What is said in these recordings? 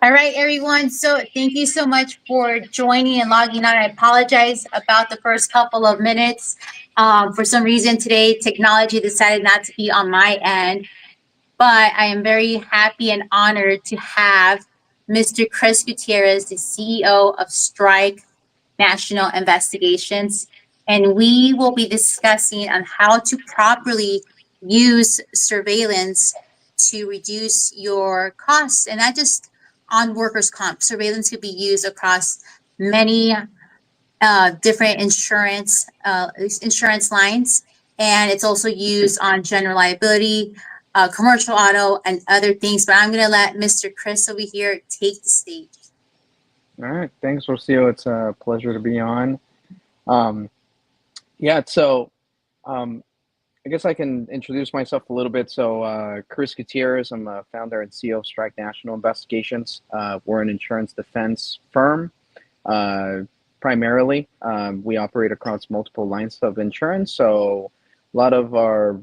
All right, everyone. So thank you so much for joining and logging on. I apologize about the first couple of minutes. For some reason today, technology decided not to be on my end, but I am very happy and honored to have Mr. Chris Gutierrez, the CEO of Strike National Investigations, and we will be discussing on how to properly use surveillance to reduce your costs, and not just on workers' comp. Surveillance could be used across many different insurance lines, and it's also used on general liability, commercial auto, and other things. But I'm going to let Mr. Chris over here take the stage. All right, thanks, Rocio. It's a pleasure to be on. Um, yeah, so um, I guess I can introduce myself a little bit. Chris Gutierrez, I'm a founder and CEO of Strike National Investigations. We're an insurance defense firm, uh, primarily. We operate across multiple lines of insurance. So a lot of our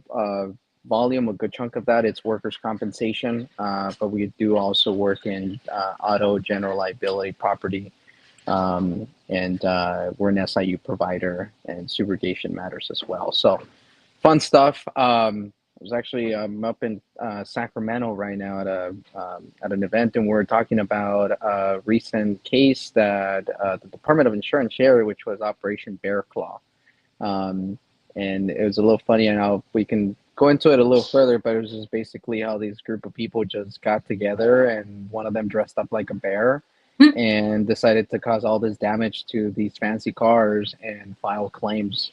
volume, a good chunk of that, it's workers' compensation, but we do also work in auto, general liability, property, and we're an SIU provider and subrogation matters as well. So fun stuff. I was actually up in Sacramento right now at an event, and we're talking about a recent case that the Department of Insurance shared, which was Operation Bear Claw. Um, and it was a little funny, and we can go into it a little further, but it was just basically how these group of people just got together, and one of them dressed up like a bear and decided to cause all this damage to these fancy cars and file claims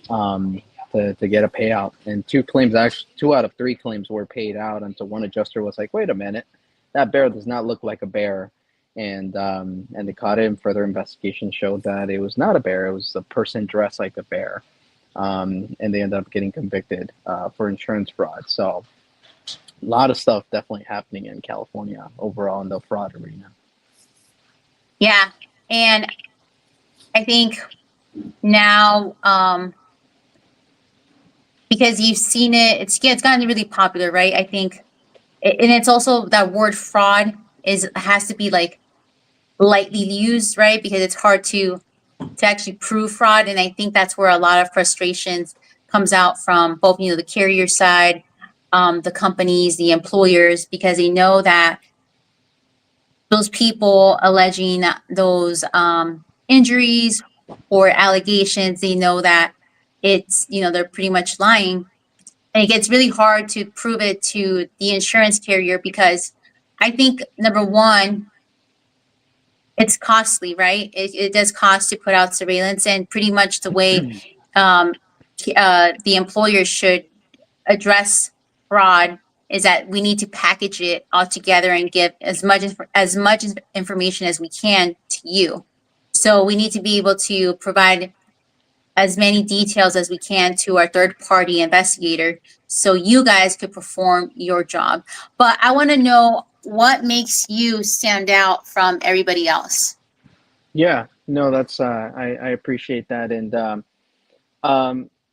um, to get a payout. And two out of three claims were paid out until one adjuster was like, "Wait a minute, that bear does not look like a bear." And they caught it. And further investigation showed that it was not a bear; it was a person dressed like a bear. And they ended up getting convicted for insurance fraud. So a lot of stuff definitely happening in California overall in the fraud arena. Yeah, and I think now, because you've seen it, it's gotten really popular, right? I think, and it's also that word fraud has to be like lightly used, right? Because it's hard to actually prove fraud, and I think that's where a lot of frustrations comes out from both, the carrier side, the companies, the employers, because they know that those people alleging those injuries or allegations, they know that they're pretty much lying. And it gets really hard to prove it to the insurance carrier because I think, number one, it's costly, right? It does cost to put out surveillance, and pretty much the way um, the employer should address fraud is that we need to package it all together and give as much information as we can to you. So we need to be able to provide as many details as we can to our third party investigator so you guys could perform your job. But I want to know what makes you stand out from everybody else. Yeah, no, that's I appreciate that, and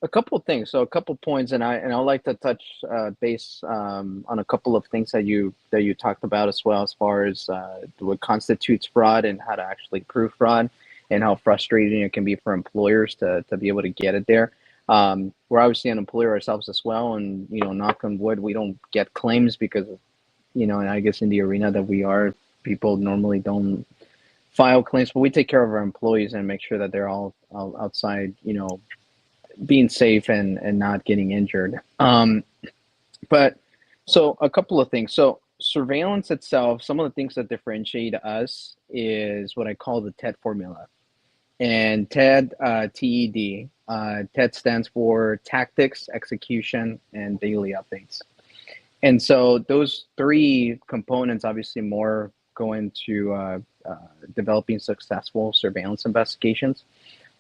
a couple of things. So a couple of points, and I'd like to touch base on a couple of things that you talked about as well, as far as what constitutes fraud and how to actually prove fraud, and how frustrating it can be for employers to be able to get it there. We're obviously an employer ourselves as well, and knock on wood, we don't get claims because and I guess in the arena that we are, people normally don't file claims, but we take care of our employees and make sure that they're all outside, being safe and not getting injured. But so a couple of things. So surveillance itself, some of the things that differentiate us is what I call the TED formula. And TED, TED, TED stands for tactics, execution, and daily updates. And so those three components, obviously, more go into developing successful surveillance investigations.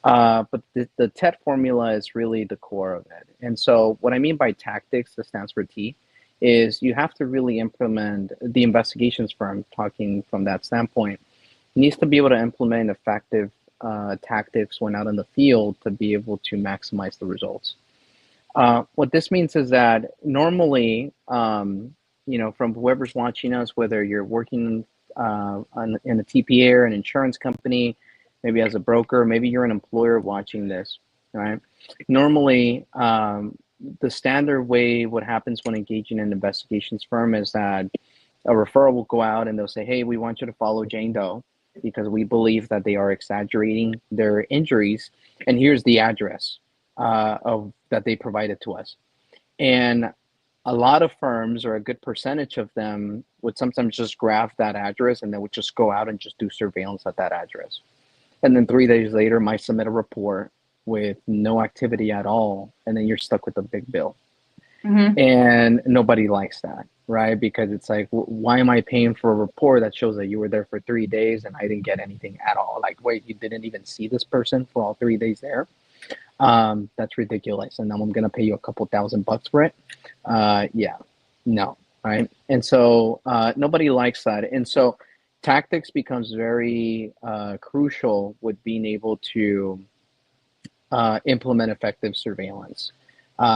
But the TED formula is really the core of it. And so what I mean by tactics, that stands for T, is you have to really implement the investigations firm, talking from that standpoint, needs to be able to implement effective tactics when out in the field to be able to maximize the results. What this means is that normally, from whoever's watching us, whether you're working in a TPA or an insurance company, maybe as a broker, maybe you're an employer watching this, right? Normally, the standard way what happens when engaging an investigations firm is that a referral will go out and they'll say, hey, we want you to follow Jane Doe because we believe that they are exaggerating their injuries. And here's the address of that they provided to us. And a lot of firms, or a good percentage of them, would sometimes just grab that address and they would just go out and just do surveillance at that address. And then 3 days later, might submit a report with no activity at all. And then you're stuck with a big bill. Mm-hmm. And nobody likes that, right? Because it's like, why am I paying for a report that shows that you were there for 3 days and I didn't get anything at all? Like, wait, you didn't even see this person for all 3 days there? That's ridiculous. And now I'm going to pay you a couple $1,000 for it. Yeah, no, right? And so nobody likes that. And so tactics becomes very crucial with being able to implement effective surveillance.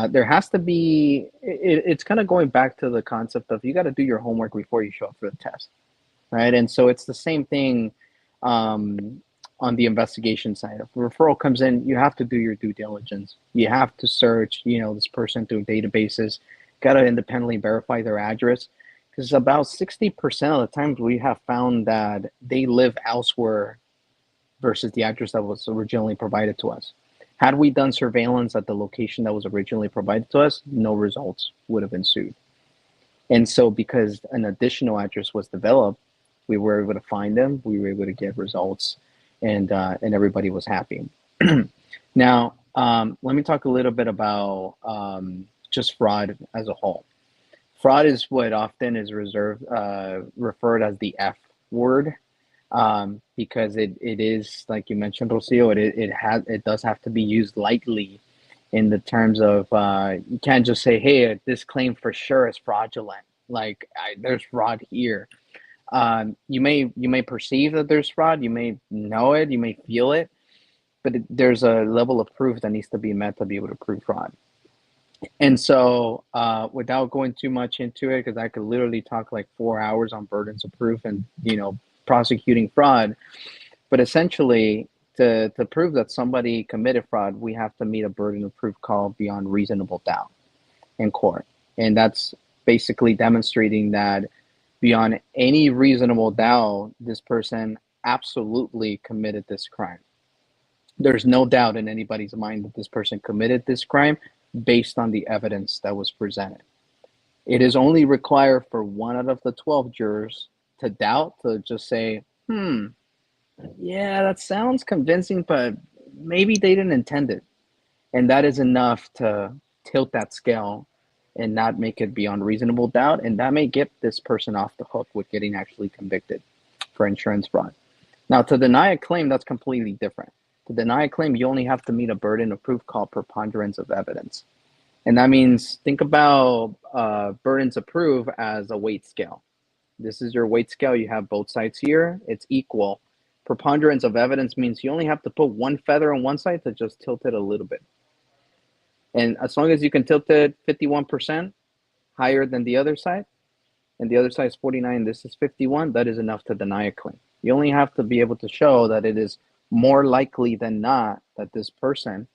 There has to be, it's kind of going back to the concept of you got to do your homework before you show up for the test, right? And so it's the same thing on the investigation side. If a referral comes in, you have to do your due diligence. You have to search, this person through databases, got to independently verify their address, because about 60% of the times we have found that they live elsewhere versus the address that was originally provided to us. Had we done surveillance at the location that was originally provided to us, no results would have ensued. And so because an additional address was developed, we were able to find them, we were able to get results, and everybody was happy. Now, let me talk a little bit about just fraud as a whole. Fraud is what often is referred as the F word, because it is, like you mentioned, Rocio, it does have to be used lightly in the terms of you can't just say, hey, this claim for sure is fraudulent. Like there's fraud here. You may perceive that there's fraud, you may know it, you may feel it, but there's a level of proof that needs to be met to be able to prove fraud. And so without going too much into it, because I could literally talk like 4 hours on burdens of proof and prosecuting fraud, but essentially to prove that somebody committed fraud, we have to meet a burden of proof called beyond reasonable doubt in court. And that's basically demonstrating that beyond any reasonable doubt, this person absolutely committed this crime. There's no doubt in anybody's mind that this person committed this crime based on the evidence that was presented. It is only required for 1 out of the 12 jurors to doubt, to just say, yeah, that sounds convincing, but maybe they didn't intend it. And that is enough to tilt that scale and not make it beyond reasonable doubt. And that may get this person off the hook with getting actually convicted for insurance fraud. Now, to deny a claim, that's completely different. To deny a claim, you only have to meet a burden of proof called preponderance of evidence. And that means, think about burdens of proof as a weight scale. This is your weight scale. You have both sides here. It's equal. Preponderance of evidence means you only have to put one feather on one side to just tilt it a little bit. And as long as you can tilt it 51% higher than the other side, and the other side is 49, this is 51, that is enough to deny a claim. You only have to be able to show that it is more likely than not that this person,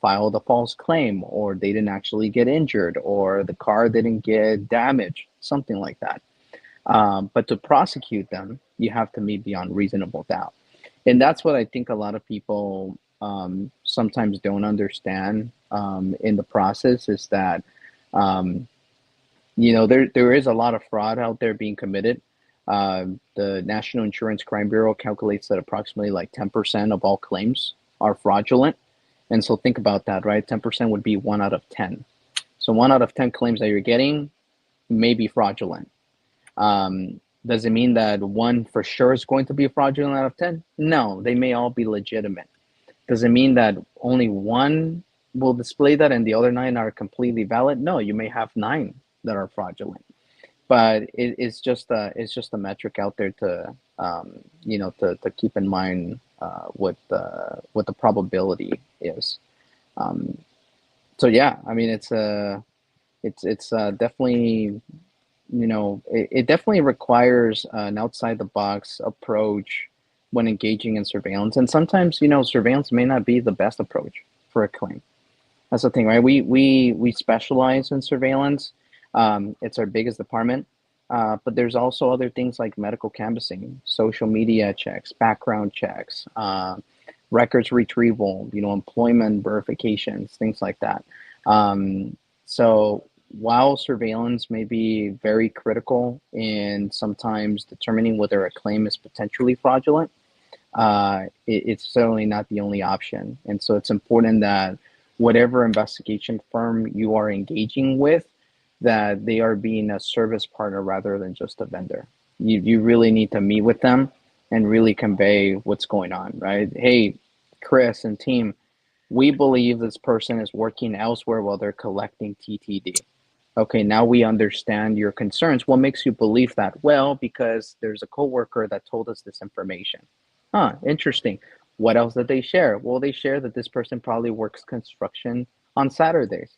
filed a false claim, or they didn't actually get injured, or the car didn't get damaged, something like that. But to prosecute them, you have to meet beyond reasonable doubt. And that's what I think a lot of people sometimes don't understand in the process, is that, there is a lot of fraud out there being committed. The National Insurance Crime Bureau calculates that approximately like 10% of all claims are fraudulent. And so think about that, right? 10% would be 1 out of 10. So 1 out of 10 claims that you're getting may be fraudulent. Does it mean that one for sure is going to be fraudulent out of 10? No, they may all be legitimate. Does it mean that only one will display that and the other 9 are completely valid? No, you may have 9 that are fraudulent. But it's just a metric out there to to keep in mind what the probability is. So yeah, I mean it's definitely it definitely requires an outside the box approach when engaging in surveillance. And sometimes, surveillance may not be the best approach for a claim. That's the thing, right? We specialize in surveillance. It's our biggest department. But there's also other things like medical canvassing, social media checks, background checks, records retrieval, employment verifications, things like that. So while surveillance may be very critical in sometimes determining whether a claim is potentially fraudulent, it's certainly not the only option. And so it's important that whatever investigation firm you are engaging with, that they are being a service partner rather than just a vendor. You really need to meet with them and really convey what's going on, right? Hey, Chris and team, we believe this person is working elsewhere while they're collecting TTD. Okay, now we understand your concerns. What makes you believe that? Well, because there's a coworker that told us this information. Huh, interesting. What else did they share? Well, they share that this person probably works construction on Saturdays.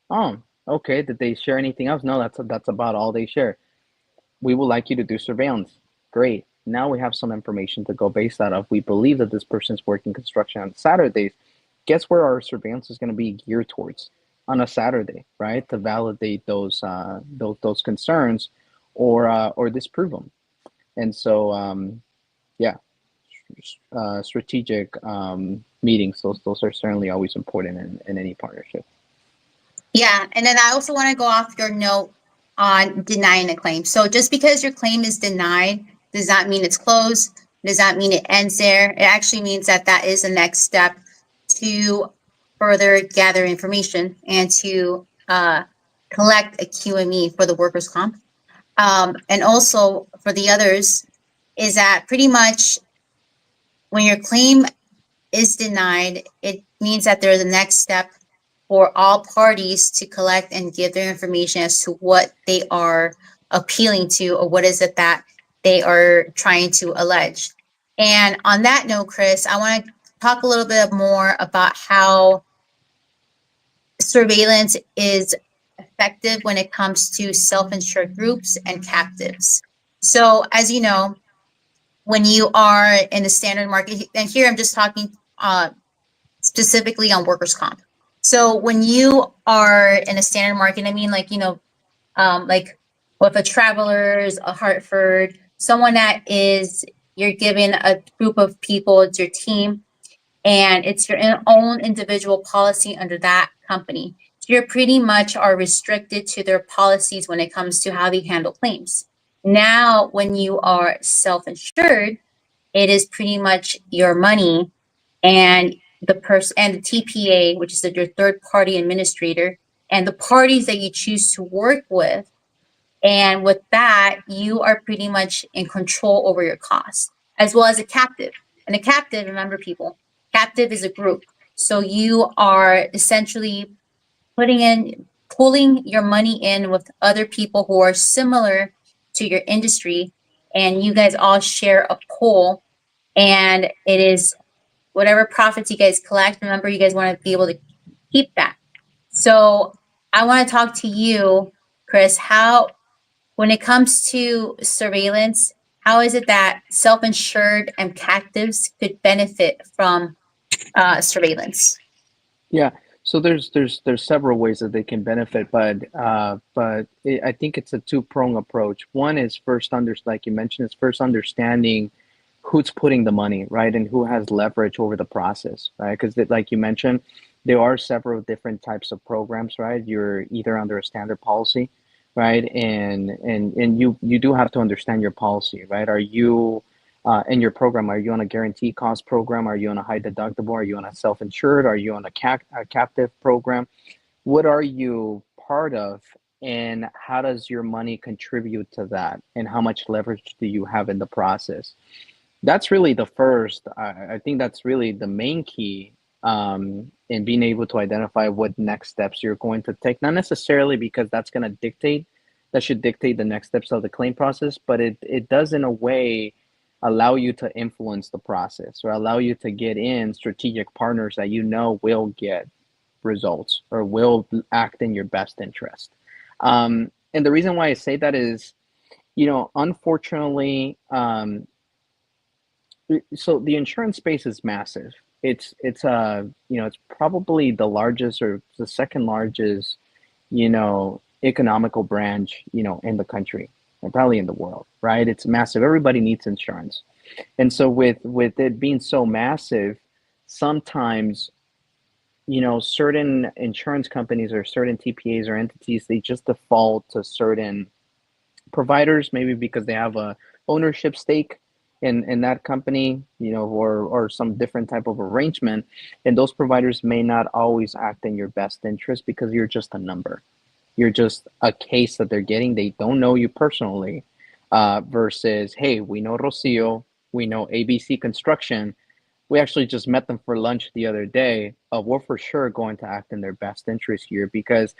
Oh, okay. Did they share anything else? No, that's about all they share. We would like you to do surveillance. Great. Now we have some information to go base that off. We believe that this person's working construction on Saturdays. Guess where our surveillance is going to be geared towards on a Saturday, right? To validate those concerns or disprove them. And so yeah, strategic meetings. Those are certainly always important in any partnership. Yeah, and then I also want to go off your note on denying a claim. So just because your claim is denied does not mean it's closed, does not mean it ends there. It actually means that that is the next step to further gather information and to collect a QME for the workers' comp. And also for the others is that pretty much when your claim is denied, it means that there's a next step for all parties to collect and give their information as to what they are appealing to or what is it that they are trying to allege. And on that note, Chris, I want to talk a little bit more about how surveillance is effective when it comes to self-insured groups and captives. So as you know, when you are in the standard market, and here I'm just talking specifically on workers' comp. So when you are in a standard market, I mean, like, like with a Travelers, a Hartford, someone that is, you're given a group of people, it's your team, and it's your own individual policy under that company. So you're pretty much are restricted to their policies when it comes to how they handle claims. Now, when you are self-insured, it is pretty much your money and the person and the TPA, which is your third party administrator, and the parties that you choose to work with. And with that, you are pretty much in control over your costs, as well as a captive. And a captive, remember people, captive is a group. So you are essentially pulling your money in with other people who are similar to your industry, and you guys all share a pool, and it is whatever profits you guys collect. Remember, you guys want to be able to keep that. So I want to talk to you, Chris, how, when it comes to surveillance, how is it that self-insured and captives could benefit from surveillance? Yeah. So there's several ways that they can benefit, I think it's a two-prong approach. One is first like you mentioned, is first understanding who's putting the money, right, and who has leverage over the process, right? Because like you mentioned, there are several different types of programs, right? You're either under a standard policy, right, and you do have to understand your policy, right? Are you in your program, are you on a guarantee cost program? Are you on a high deductible? Are you on a self-insured? Are you on a captive program? What are you part of? And how does your money contribute to that? And how much leverage do you have in the process? That's really the first. I think that's really the main key in being able to identify what next steps you're going to take. Not necessarily because that's going to that should dictate the next steps of the claim process, but it does in a way allow you to influence the process or allow you to get in strategic partners that you know will get results or will act in your best interest. And And the reason why I say that is, unfortunately, so the insurance space is massive. It's probably the largest or the second largest, economical branch, in the country and probably in the world, right? It's massive. Everybody needs insurance. And so with it being so massive, sometimes, certain insurance companies or certain TPAs or entities, they just default to certain providers, maybe because they have a ownership stake in that company, or some different type of arrangement. And those providers may not always act in your best interest because you're just a number. You're just a case that they're getting. They don't know you personally, versus, hey, we know Rocio, we know ABC Construction. We actually just met them for lunch the other day. We're for sure going to act in their best interest here because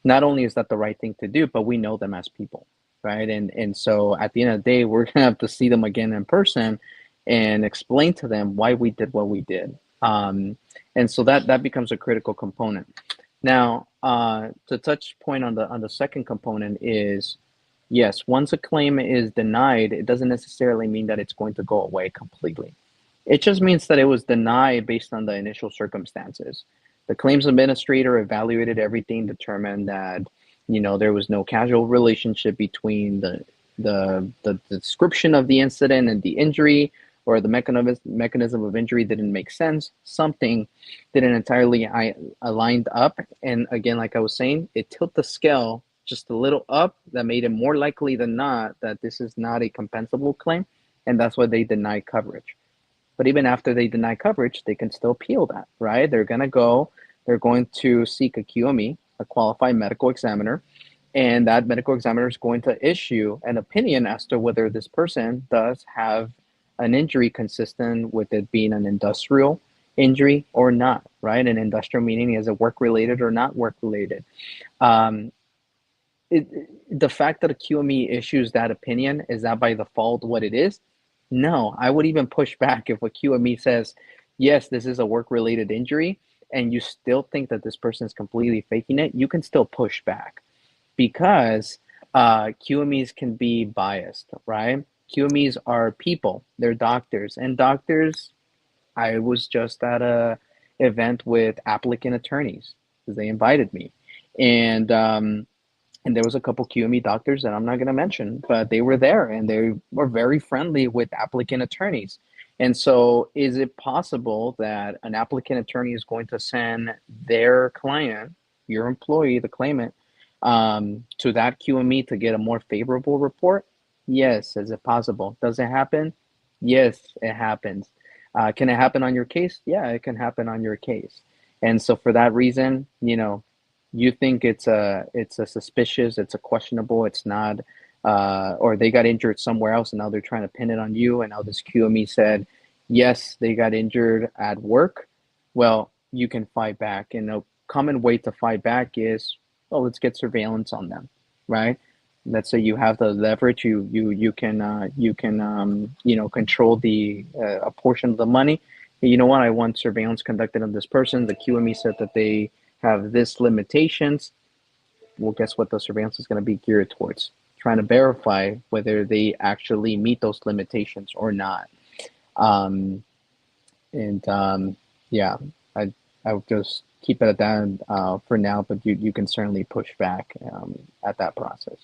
not only is that the right thing to do, but we know them as people, right? And so at the end of the day, we're gonna have to see them again in person and explain to them why we did what we did. And so that becomes a critical component. Now, to touch point on the second component is, yes, once a claim is denied, it doesn't necessarily mean that it's going to go away completely. It just means that it was denied based on the initial circumstances. The claims administrator evaluated everything, determined that, there was no causal relationship between the description of the incident and the injury, or the mechanism of injury didn't make sense. Something didn't entirely aligned up. And again, like I was saying, it tilted the scale just a little up that made it more likely than not that this is not a compensable claim. And that's why they deny coverage. But even after they deny coverage, they can still appeal that, right? They're going to seek a QME, a qualified medical examiner, and that medical examiner is going to issue an opinion as to whether this person does have an injury consistent with it being an industrial injury or not, right? An industrial meaning, is it work-related or not work-related? Um, the fact that a QME issues that opinion, is that by default what it is? No, I would even push back if a QME says, yes, this is a work-related injury, and you still think that this person is completely faking it, you can still push back because QMEs can be biased, right? QMEs are people, they're doctors, and doctors, I was just at a event with applicant attorneys because they invited me. And there was a couple QME doctors that I'm not going to mention, but they were there and they were very friendly with applicant attorneys. And so, is it possible that an applicant attorney is going to send their client, your employee, the claimant, to that QME to get a more favorable report? Yes. Is it possible? Does it happen? Yes, it happens. Can it happen on your case? Yeah, it can happen on your case. And so, for that reason, you think it's a suspicious, it's a questionable, it's not, or they got injured somewhere else and now they're trying to pin it on you, and now this QME said, yes, they got injured at work. Well, you can fight back, and a common way to fight back is, oh, let's get surveillance on them, right? Let's say you have the leverage, you can control a portion of the money. You know what? I want surveillance conducted on this person. The QME said that they have this limitations. Well, guess what? The surveillance is going to be geared towards trying to verify whether they actually meet those limitations or not. Yeah, I would just keep it at that for now, but you can certainly push back at that process.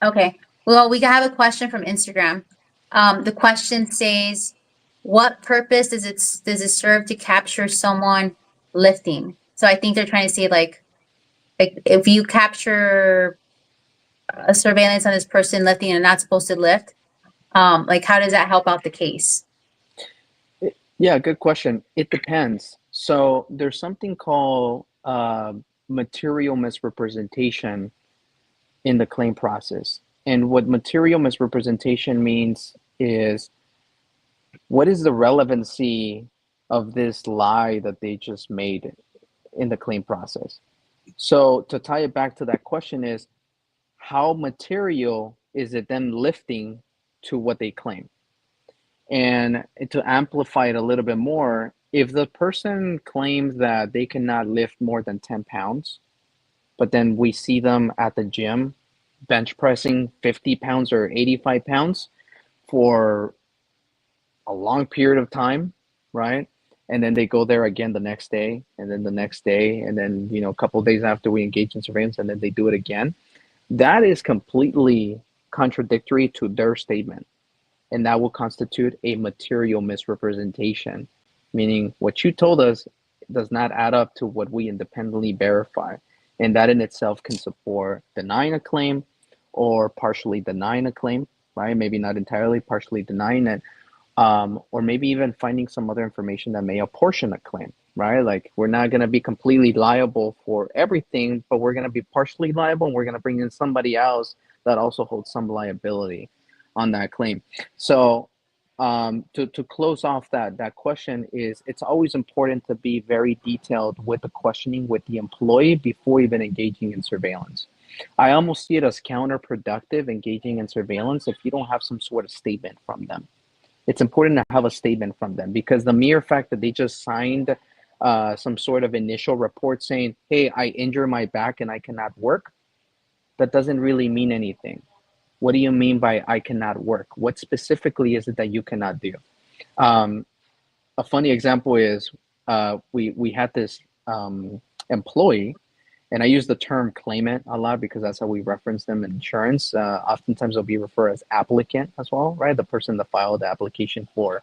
Okay. Well, we have a question from Instagram. The question says, "What purpose does it serve to capture someone lifting?" So I think they're trying to say like if you capture a surveillance on this person lifting and not supposed to lift, like how does that help out the case? Yeah, good question. It depends. So there's something called material misrepresentation in the claim process. And what material misrepresentation means is, what is the relevancy of this lie that they just made in the claim process? So to tie it back to that question is, how material is it them lifting to what they claim? And to amplify it a little bit more, if the person claims that they cannot lift more than 10 pounds, but then we see them at the gym bench pressing 50 pounds or 85 pounds for a long period of time, right? And then they go there again the next day, and then the next day, and then, a couple of days after we engage in surveillance, and then they do it again. That is completely contradictory to their statement, and that will constitute a material misrepresentation, meaning what you told us does not add up to what we independently verify. And that in itself can support denying a claim or partially denying a claim, right? Maybe not entirely, partially denying it, or maybe even finding some other information that may apportion a claim, right? Like we're not going to be completely liable for everything, but we're going to be partially liable, and we're going to bring in somebody else that also holds some liability on that claim. So to close off that question is, it's always important to be very detailed with the questioning with the employee before even engaging in surveillance. I almost see it as counterproductive engaging in surveillance if you don't have some sort of statement from them. It's important to have a statement from them, because the mere fact that they just signed some sort of initial report saying, hey, I injured my back and I cannot work, that doesn't really mean anything. What do you mean by I cannot work? What specifically is it that you cannot do? A funny example is we had this employee, and I use the term claimant a lot because that's how we reference them in insurance. Oftentimes they'll be referred as applicant as well, right? The person that filed the application for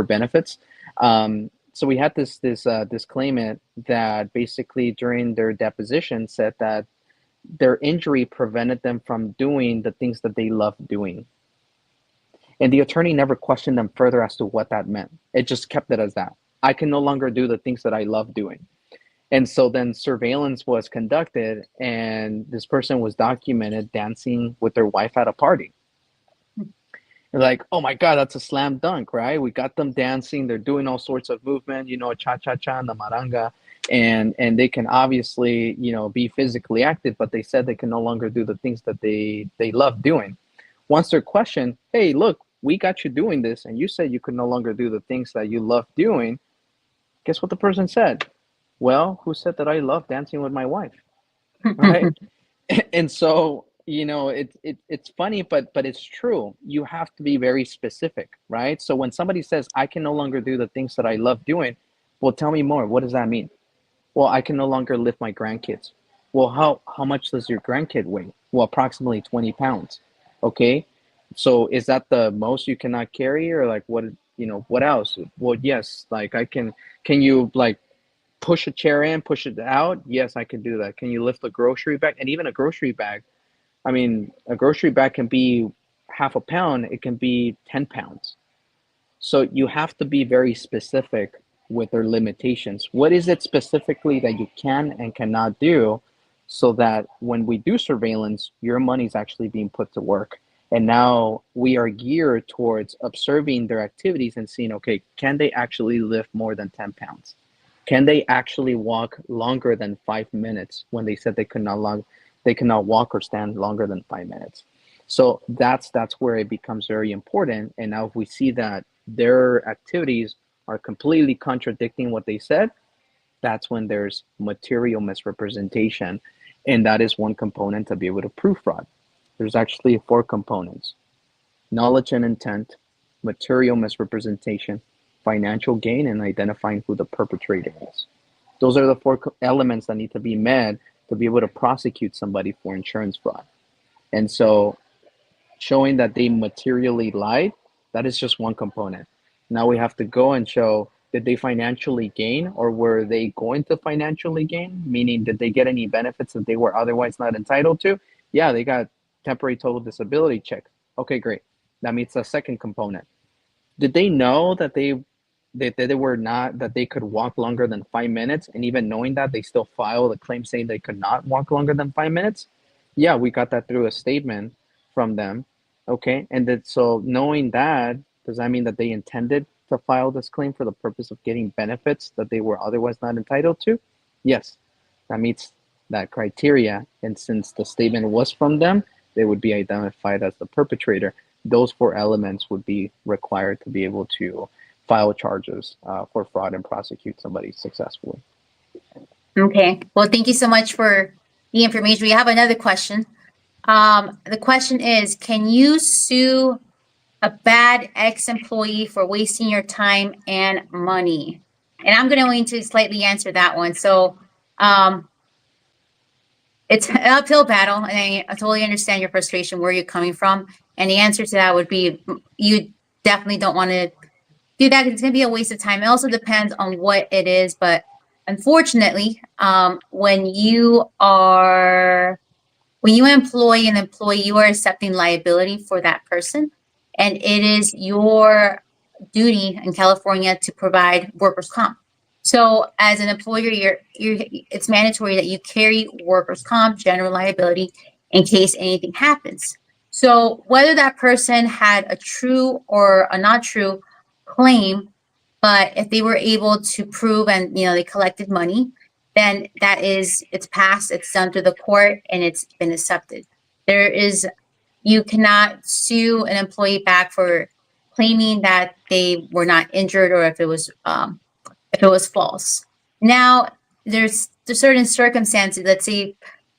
benefits. So we had this claimant that basically during their deposition said that their injury prevented them from doing the things that they love doing. And the attorney never questioned them further as to what that meant. It just kept it as that. I can no longer do the things that I love doing. And so then surveillance was conducted, and this person was documented dancing with their wife at a party. You're like, oh my God, that's a slam dunk, right? We got them dancing. They're doing all sorts of movement, cha-cha-cha and the maranga. And they can obviously, be physically active, but they said they can no longer do the things that they love doing. Once they're questioned, hey, look, we got you doing this, and you said you could no longer do the things that you love doing. Guess what the person said? Well, who said that I love dancing with my wife? Right? And so, it's funny, but it's true. You have to be very specific, right? So when somebody says, I can no longer do the things that I love doing, well, tell me more. What does that mean? Well, I can no longer lift my grandkids. Well, how much does your grandkid weigh? Well, approximately 20 pounds. Okay. So is that the most you cannot carry, or like what else? Well, yes, like can you like push a chair in, push it out? Yes, I can do that. Can you lift a grocery bag? And even a grocery bag, I mean, a grocery bag can be half a pound, it can be 10 pounds. So you have to be very specific with their limitations. What is it specifically that you can and cannot do, so that when we do surveillance, your money is actually being put to work? And now we are geared towards observing their activities and seeing, okay, can they actually lift more than 10 pounds? Can they actually walk longer than 5 minutes when they said they cannot walk or stand longer than 5 minutes? So that's where it becomes very important. And now if we see that their activities are completely contradicting what they said, that's when there's material misrepresentation. And that is one component to be able to prove fraud. There's actually 4 components: knowledge and intent, material misrepresentation, financial gain, and identifying who the perpetrator is. Those are the 4 elements that need to be met to be able to prosecute somebody for insurance fraud. And so showing that they materially lied, that is just one component. Now we have to go and show, did they financially gain, or were they going to financially gain? Meaning, did they get any benefits that they were otherwise not entitled to? Yeah, they got temporary total disability check. Okay, great. That meets the second component. Did they know that they were not, that they could walk longer than 5 minutes, and even knowing that, they still filed a claim saying they could not walk longer than 5 minutes? Yeah, we got that through a statement from them. Okay, and that, so knowing that, does that mean that they intended to file this claim for the purpose of getting benefits that they were otherwise not entitled to? Yes, that meets that criteria. And since the statement was from them, they would be identified as the perpetrator. Those 4 elements would be required to be able to file charges for fraud and prosecute somebody successfully. Okay. Well, thank you so much for the information. We have another question. The question is, can you sue a bad ex-employee for wasting your time and money? And I'm going to slightly answer that one. So, um, it's an uphill battle, and I totally understand your frustration, where you're coming from. And the answer to that would be you definitely don't want to do that, 'cause it's going to be a waste of time. It also depends on what it is, but unfortunately, when you employ an employee, you are accepting liability for that person, and it is your duty in California to provide workers' comp. So, as an employer, it's mandatory that you carry workers' comp, general liability, in case anything happens. So, whether that person had a true or a not true claim, but if they were able to prove, and they collected money, then it's passed, it's done to the court, and it's been accepted. You cannot sue an employee back for claiming that they were not injured, or if it was false. Now, there's certain circumstances. Let's say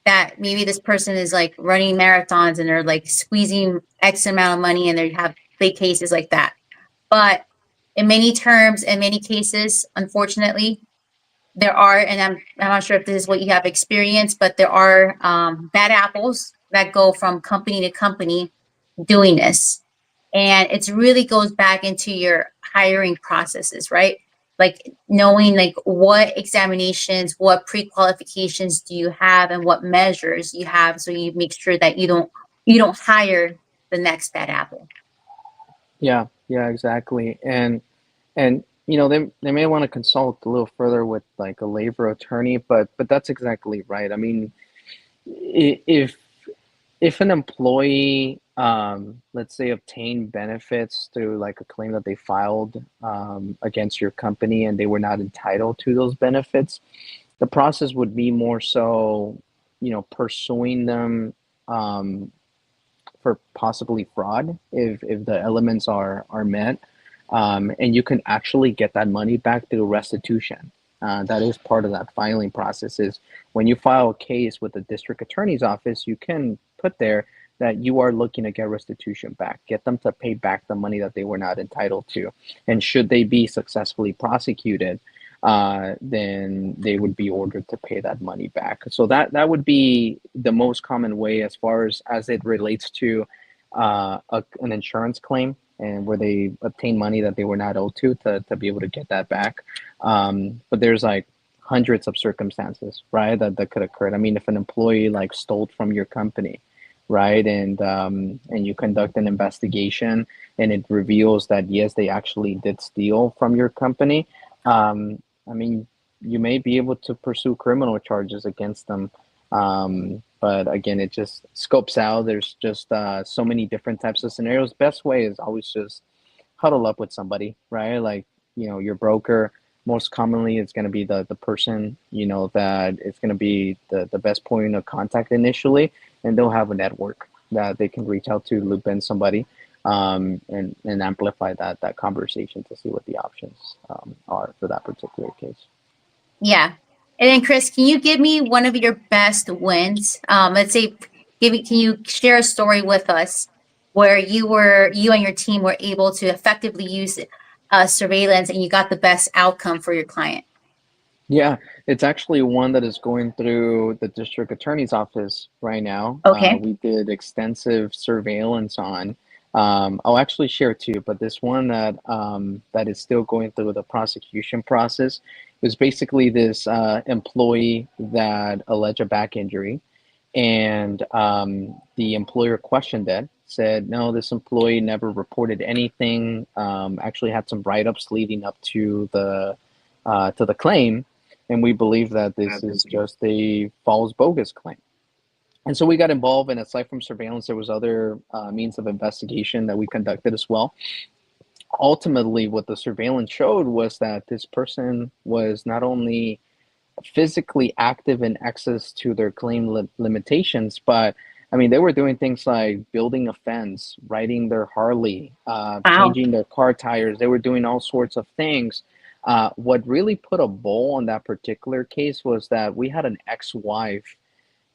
that maybe this person is like running marathons and they're like squeezing X amount of money, and they have big cases like that. But in many cases, unfortunately, there are, and I'm not sure if this is what you have experienced, but there are bad apples that go from company to company doing this. And it really goes back into your hiring processes, right? Like knowing like what examinations, what pre-qualifications do you have, and what measures you have, so you make sure that you don't hire the next bad apple. Yeah, yeah, exactly. And they may want to consult a little further with like a labor attorney, but that's exactly right. I mean, if an employee, let's say, obtained benefits through like a claim that they filed against your company, and they were not entitled to those benefits, the process would be more so, pursuing them um, for possibly fraud if the elements are met, and you can actually get that money back through restitution. That is part of that filing process. Is when you file a case with the district attorney's office, you can put there that you are looking to get restitution back, get them to pay back the money that they were not entitled to, and should they be successfully prosecuted, then they would be ordered to pay that money back. So that would be the most common way as far as it relates to an insurance claim, and where they obtain money that they were not owed to be able to get that back. But there's like hundreds of circumstances, right, that could occur. I mean, if an employee like stole from your company, right, and you conduct an investigation, and it reveals that yes, they actually did steal from your company, I mean, you may be able to pursue criminal charges against them. But again, it just scopes out. There's just so many different types of scenarios. Best way is always just huddle up with somebody, right? Like, your broker. Most commonly, it's going to be the person, that it's going to be the best point of contact initially, and they'll have a network that they can reach out to, loop in somebody, and amplify that conversation to see what the options are for that particular case. Yeah. And then, Chris, can you give me one of your best wins? Let's say, can you share a story with us where you and your team were able to effectively use surveillance, and you got the best outcome for your client? Yeah, it's actually one that is going through the district attorney's office right now. Okay. We did extensive surveillance on. I'll actually share two, but this one that is still going through the prosecution process was basically this employee that alleged a back injury, and the employer questioned it, said no, this employee never reported anything. Actually, had some write-ups leading up to the claim, and we believe that this is just a false, bogus claim. And so we got involved, and aside from surveillance, there was other means of investigation that we conducted as well. Ultimately, what the surveillance showed was that this person was not only physically active in access to their claim limitations, but I mean, they were doing things like building a fence, riding their Harley, Wow. changing their car tires. They were doing all sorts of things. What really put a bow on that particular case was that we had an ex-wife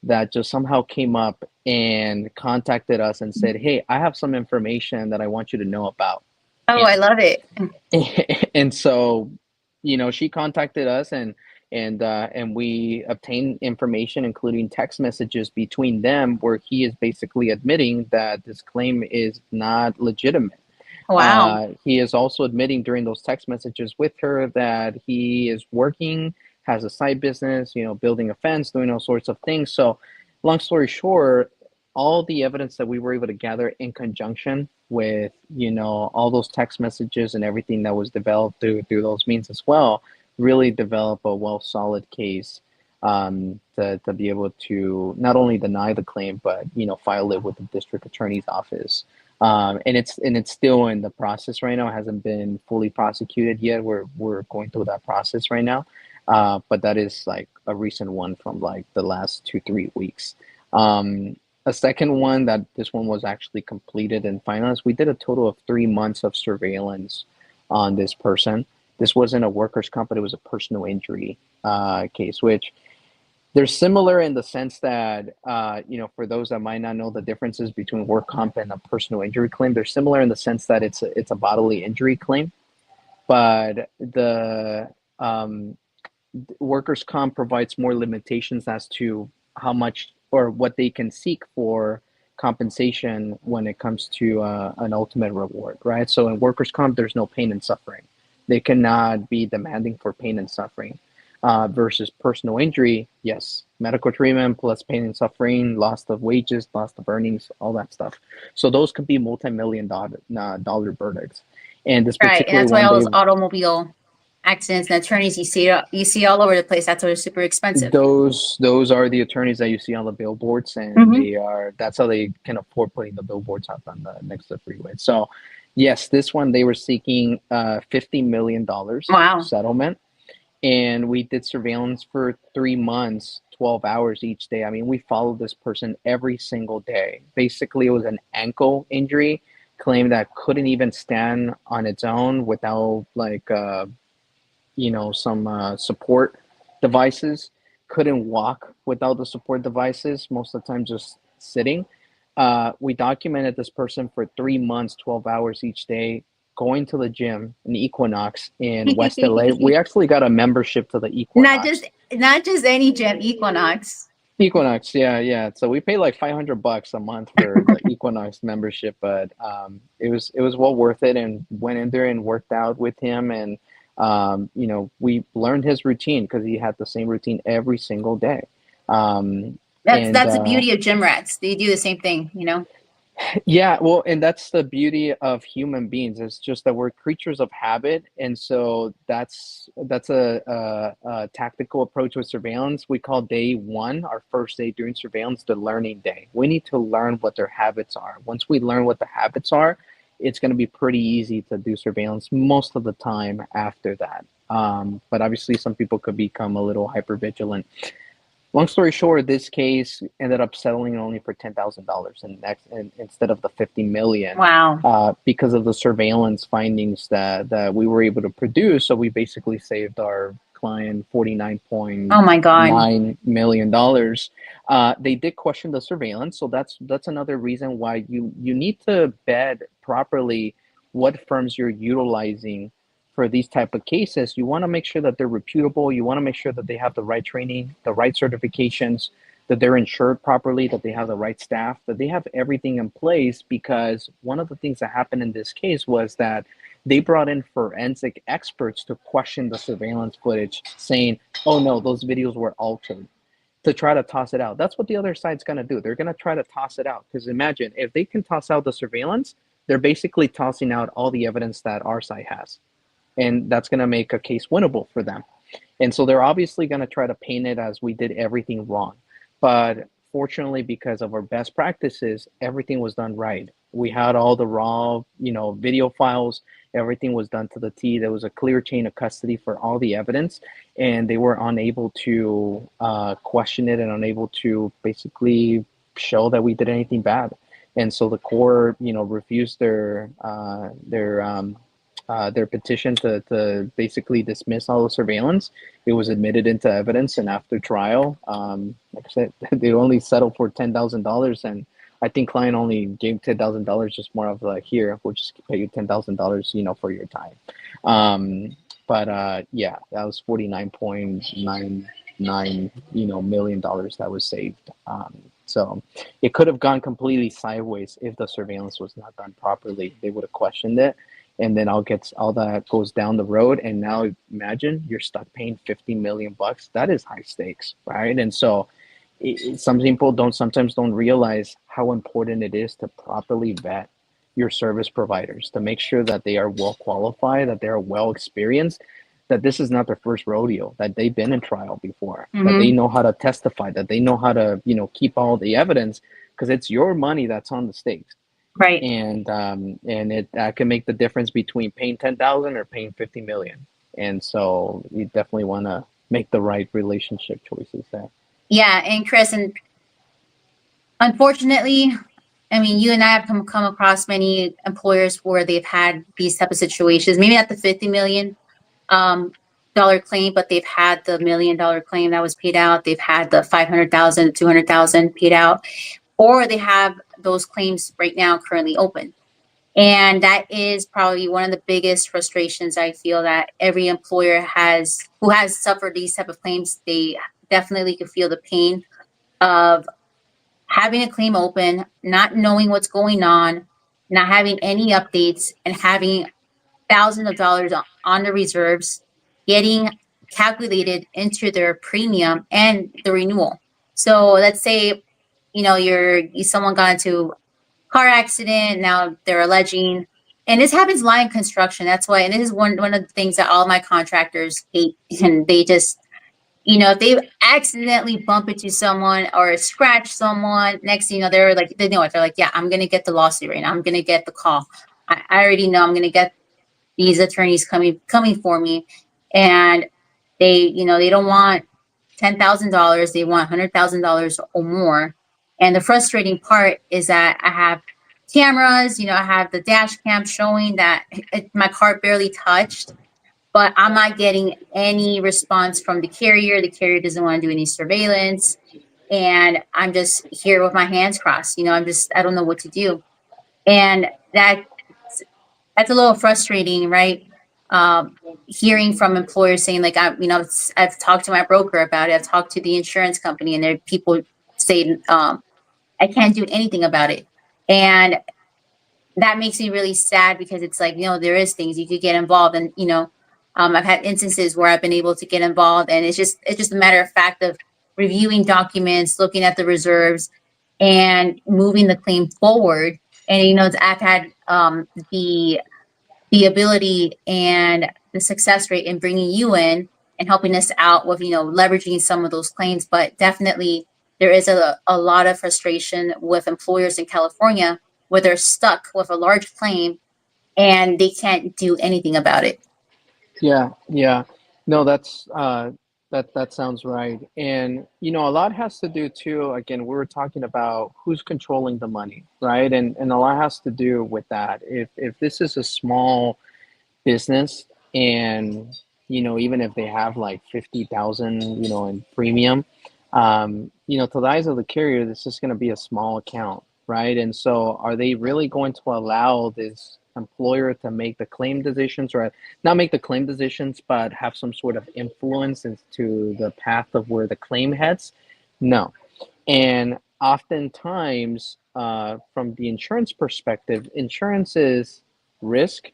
that just somehow came up and contacted us and said, "Hey, I have some information that I want you to know about." Oh, I love it. And so, she contacted us, and we obtained information, including text messages between them, where he is basically admitting that this claim is not legitimate. Wow. He is also admitting during those text messages with her that he is working, has a side business, building a fence, doing all sorts of things. So, long story short, all the evidence that we were able to gather in conjunction with, all those text messages and everything that was developed through those means as well, really develop a solid case, to be able to not only deny the claim, but, file it with the district attorney's office. And it's still in the process right now. It hasn't been fully prosecuted yet. We're going through that process right now, but that is like a recent one from like the last 2-3 weeks. A second one, that this one was actually completed and finalized. We did a total of 3 months of surveillance on this person. This wasn't a workers' comp, but it was a personal injury case, which they're similar in the sense that, for those that might not know the differences between work comp and a personal injury claim, they're similar in the sense that it's a bodily injury claim, but the workers comp provides more limitations as to how much or what they can seek for compensation when it comes to an ultimate reward, right? So in workers comp, there's no pain and suffering. They cannot be demanding for pain and suffering. Versus personal injury, yes, medical treatment plus pain and suffering, loss of wages, loss of earnings, all that stuff. So those could be multi-million dollar verdicts. And this Right. And particular that's why one, all they those automobile accidents and attorneys you see all over the place. That's why they're super expensive. those are the attorneys that you see on the billboards, and Hmm. that's how they can afford putting the billboards up on the next to the freeway. So yes, this one they were seeking $50 million Wow. settlement, and we did surveillance for 3 months, 12 hours each day. I mean, we followed this person every single day. Basically, it was an ankle injury claim that couldn't even stand on its own without like some support devices. Couldn't walk without the support devices. Most of the time, just sitting. We documented this person for 3 months, 12 hours each day, going to the gym in Equinox in West LA. We actually got a membership to the not Equinox. just not just any gym, Equinox. Equinox, yeah, yeah. So we pay like $500 a month for the Equinox membership, but it was well worth it, and went in there and worked out with him, and we learned his routine because he had the same routine every single day. Um, That's and that's the beauty of gym rats. They do the same thing. Yeah, well, and that's the beauty of human beings. It's just that we're creatures of habit, and so that's a tactical approach with surveillance. We call day one, our first day during surveillance, the learning day. We need to learn what their habits are. Once we learn what the habits are, it's going to be pretty easy to do surveillance most of the time after that. But obviously, some people could become a little hyper vigilant. Long story short, this case ended up settling only for $10,000 instead of the 50 million, Wow. because of the surveillance findings that we were able to produce. So we basically saved our client Oh my God. $49 million. They did question the surveillance, so that's another reason why you need to vet properly what firms you're utilizing for these type of cases. You want to make sure that they're reputable. You want to make sure that they have the right training, the right certifications, that they're insured properly, that they have the right staff, that they have everything in place. Because one of the things that happened in this case was that they brought in forensic experts to question the surveillance footage, saying, "Oh no, those videos were altered," to try to toss it out. That's what the other side's going to do. They're going to try to toss it out. Because imagine if they can toss out the surveillance, they're basically tossing out all the evidence that our side has, and that's going to make a case winnable for them. And so they're obviously going to try to paint it as we did everything wrong. But fortunately, because of our best practices, everything was done right. We had all the raw, video files. Everything was done to the T. There was a clear chain of custody for all the evidence, and they were unable to question it and unable to basically show that we did anything bad. And so the court, refused their their petition to basically dismiss all the surveillance. It was admitted into evidence, and after trial, like I said, they only settled for $10,000, and I think client only gave $10,000, just more of like, here, we'll just pay you $10,000, for your time. But yeah, that was $49.99, million dollars that was saved. So it could have gone completely sideways if the surveillance was not done properly. They would have questioned it, and then all that goes down the road. And now imagine you're stuck paying 50 million bucks. That is high stakes, right? And so some people sometimes don't realize how important it is to properly vet your service providers, to make sure that they are well qualified, that they are well experienced, that this is not their first rodeo, that they've been in trial before, that they know how to testify, that they know how to, keep all the evidence, because it's your money that's on the stakes. Right. And it that can make the difference between paying 10,000 or paying 50 million. And so you definitely want to make the right relationship choices there. Yeah, and Chris, and unfortunately, I mean, you and I have come across many employers where they've had these type of situations. Maybe not the 50 million dollar claim, but they've had the $1 million claim that was paid out. They've had the 500,000, 200,000 paid out, or they have those claims right now currently open. And that is probably one of the biggest frustrations I feel that every employer has who has suffered these type of claims. They definitely could feel the pain of having a claim open, not knowing what's going on, not having any updates, and having thousands of dollars on the reserves getting calculated into their premium and the renewal. So let's say, someone got into a car accident, now they're alleging, and this happens a lot in construction. That's why, and this is one of the things that all my contractors hate, and they just, if they accidentally bump into someone or scratch someone, next thing you know, they're like, they know it. They're like, yeah, I'm going to get the lawsuit right now. I'm going to get the call. I already know I'm going to get these attorneys coming for me. And they don't want $10,000. They want $100,000 or more. And the frustrating part is that I have cameras, I have the dash cam showing that my car barely touched, but I'm not getting any response from the carrier. The carrier doesn't want to do any surveillance. And I'm just here with my hands crossed. I don't know what to do. And that's a little frustrating, right? Hearing from employers saying like, I've talked to my broker about it. I've talked to the insurance company, and there people say, I can't do anything about it. And that makes me really sad, because it's like, there is things you could get involved in, I've had instances where I've been able to get involved, and it's just a matter of fact of reviewing documents, looking at the reserves, and moving the claim forward. And I've had the ability and the success rate in bringing you in and helping us out with leveraging some of those claims. But definitely there is a lot of frustration with employers in California where they're stuck with a large claim and they can't do anything about it. Yeah, yeah. No, that sounds right. And a lot has to do too, again, we were talking about who's controlling the money, right? And a lot has to do with that. If this is a small business, and even if they have like 50,000, in premium, to the eyes of the carrier, this is going to be a small account, right? And so are they really going to allow this employer to make the claim decisions, or not make the claim decisions, but have some sort of influence into the path of where the claim heads? No. And oftentimes, from the insurance perspective, insurance is risk,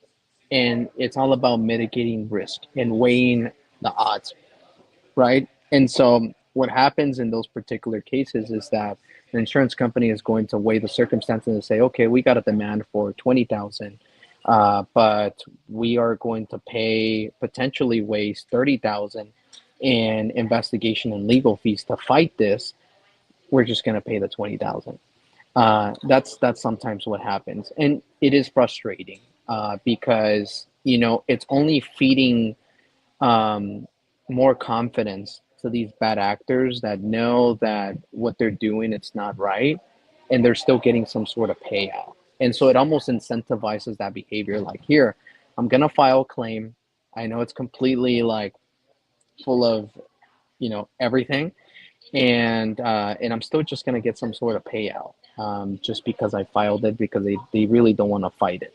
and it's all about mitigating risk and weighing the odds, right? And so what happens in those particular cases is that the insurance company is going to weigh the circumstances and say, okay, we got a demand for 20,000, but we are going to potentially waste 30,000 in investigation and legal fees to fight this. We're just going to pay the 20,000. That's sometimes what happens, and it is frustrating, because it's only feeding more confidence to these bad actors that know that what they're doing, it's not right, and they're still getting some sort of payout. And so it almost incentivizes that behavior. Like, here, I'm gonna file a claim. I know it's completely like full of, everything, and I'm still just gonna get some sort of payout, just because I filed it because they really don't want to fight it.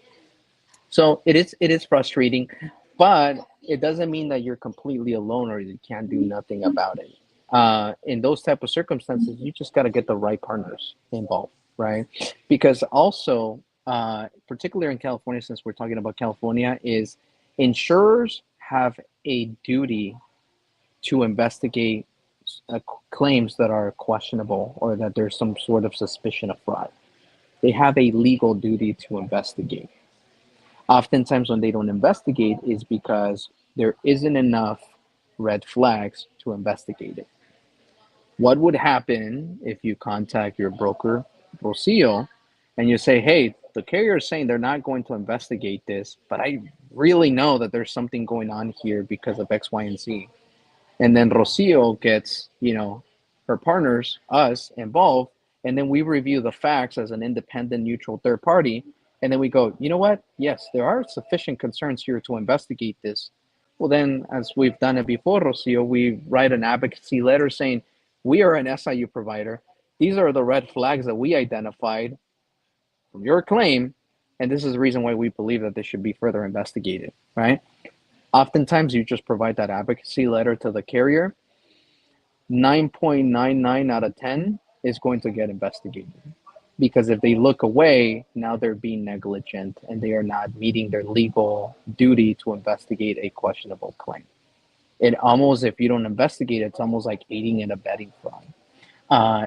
So it is frustrating, but it doesn't mean that you're completely alone or you can't do nothing about it. In those type of circumstances, you just got to get the right partners involved, right? Because also, particularly in California, since we're talking about California, is insurers have a duty to investigate claims that are questionable or that there's some sort of suspicion of fraud. They have a legal duty to investigate. Oftentimes, when they don't investigate, is because there isn't enough red flags to investigate it. What would happen if you contact your broker, Rocio, and you say, hey, the carrier is saying they're not going to investigate this, but I really know that there's something going on here because of X, Y, and Z. And then Rocio gets, her partners, us, involved, and then we review the facts as an independent, neutral third party. And then we go, you know what? Yes, there are sufficient concerns here to investigate this. Well, then, as we've done it before, Rocio, we write an advocacy letter saying, we are an SIU provider. These are the red flags that we identified from your claim. And this is the reason why we believe that this should be further investigated, right? Oftentimes, you just provide that advocacy letter to the carrier. 9.99 out of 10 is going to get investigated. Because if they look away, now they're being negligent and they are not meeting their legal duty to investigate a questionable claim. It almost, if you don't investigate, it's almost like aiding and abetting fraud.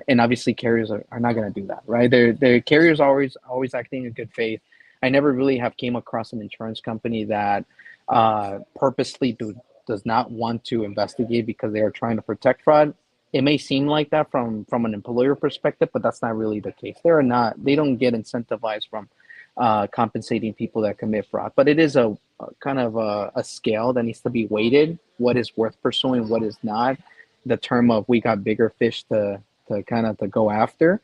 And obviously, carriers are not going to do that, right? Their carriers are always acting in good faith. I never really have came across an insurance company that purposely does not want to investigate because they are trying to protect fraud. It may seem like that from an employer perspective, but that's not really the case. They don't get incentivized from compensating people that commit fraud. But it is a kind of a scale that needs to be weighted. What is worth pursuing, what is not. The term of we got bigger fish to go after.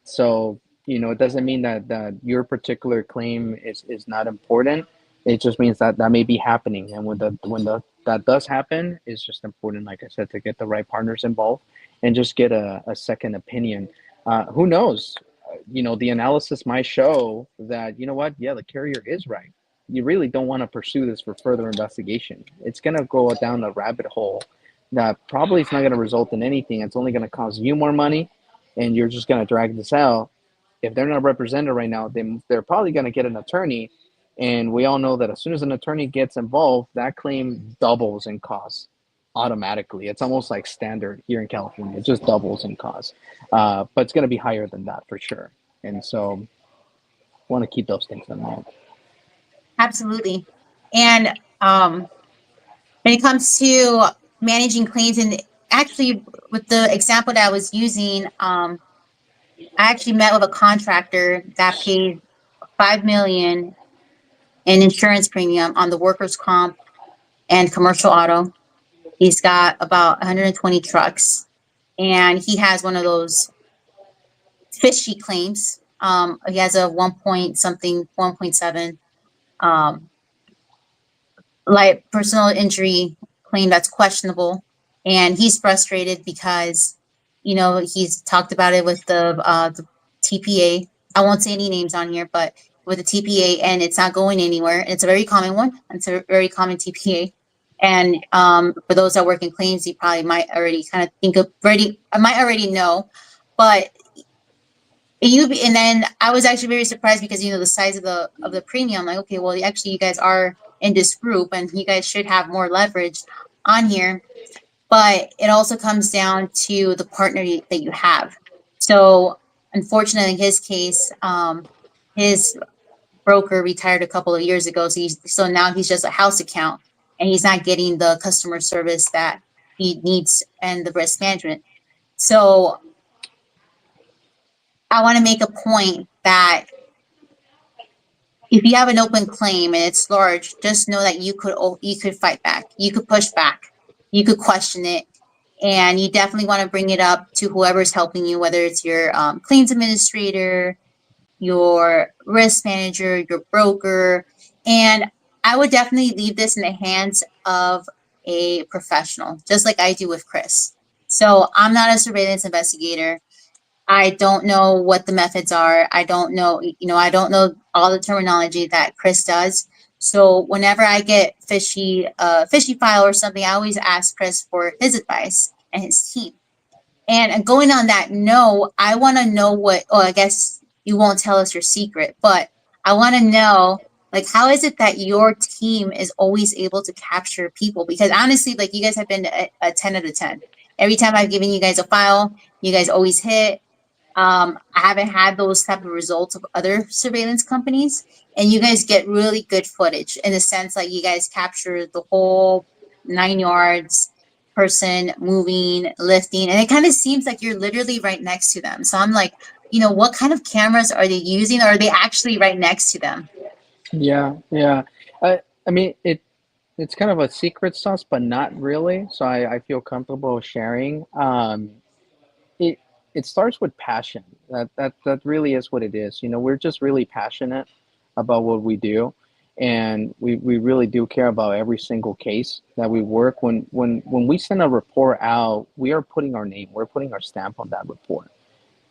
So it doesn't mean that your particular claim is not important. It just means that may be happening, and when that does happen, it's just important, like I said, to get the right partners involved and just get a second opinion. Who knows? The analysis might show that the carrier is right. You really don't want to pursue this for further investigation. It's gonna go down a rabbit hole that probably is not going to result in anything. It's only going to cost you more money, and you're just going to drag this out. If they're not represented right now, they're probably going to get an attorney, and we all know that as soon as an attorney gets involved, that claim doubles in cost automatically. It's almost like standard here in California. It just doubles in cost, but it's going to be higher than that for sure. And so, I want to keep those things in mind. Absolutely. And when it comes to managing claims, and actually with the example that I was using, I actually met with a contractor that paid $5 million in insurance premium on the workers' comp and commercial auto. He's got about 120 trucks, and he has one of those fishy claims. He has a 1.7 like personal injury claim that's questionable, and he's frustrated because he's talked about it with the TPA. I won't say any names on here, but with the TPA, and it's not going anywhere. And it's a very common one. It's a very common TPA. And for those that work in claims, you probably might already kind of I might already know, but and then I was actually very surprised because the size of the premium. Like, okay, well, actually, you guys are in this group, and you guys should have more leverage on here. But it also comes down to the partner that you have. So, unfortunately, in his case, his broker retired a couple of years ago. So now he's just a house account, and he's not getting the customer service that he needs and the risk management. So I want to make a point that if you have an open claim and it's large, just know that you could fight back, you could push back, you could question it, and you definitely want to bring it up to whoever's helping you, whether it's your claims administrator, your risk manager, your broker, And I would definitely leave this in the hands of a professional, just like I do with Chris. So I'm not a surveillance investigator. I don't know what the methods are. I don't know, I don't know all the terminology that Chris does. So whenever I get fishy file or something, I always ask Chris for his advice and his team. And going on that, no, I want to know what. Oh, I guess you won't tell us your secret, but I want to know, like, how is it that your team is always able to capture people? Because honestly, like, you guys have been a 10 out of 10. Every time I've given you guys a file, you guys always hit. I haven't had those type of results of other surveillance companies, and you guys get really good footage in the sense like you guys capture the whole 9 yards, person moving, lifting, and it kind of seems like you're literally right next to them. So I'm like, what kind of cameras are they using, or are they actually right next to them? Yeah, yeah. I mean, it's kind of a secret sauce, but not really. So I feel comfortable sharing. It it starts with passion. That really is what it is. We're just really passionate about what we do, and we really do care about every single case that we work. When we send a report out, we are putting our name, we're putting our stamp on that report,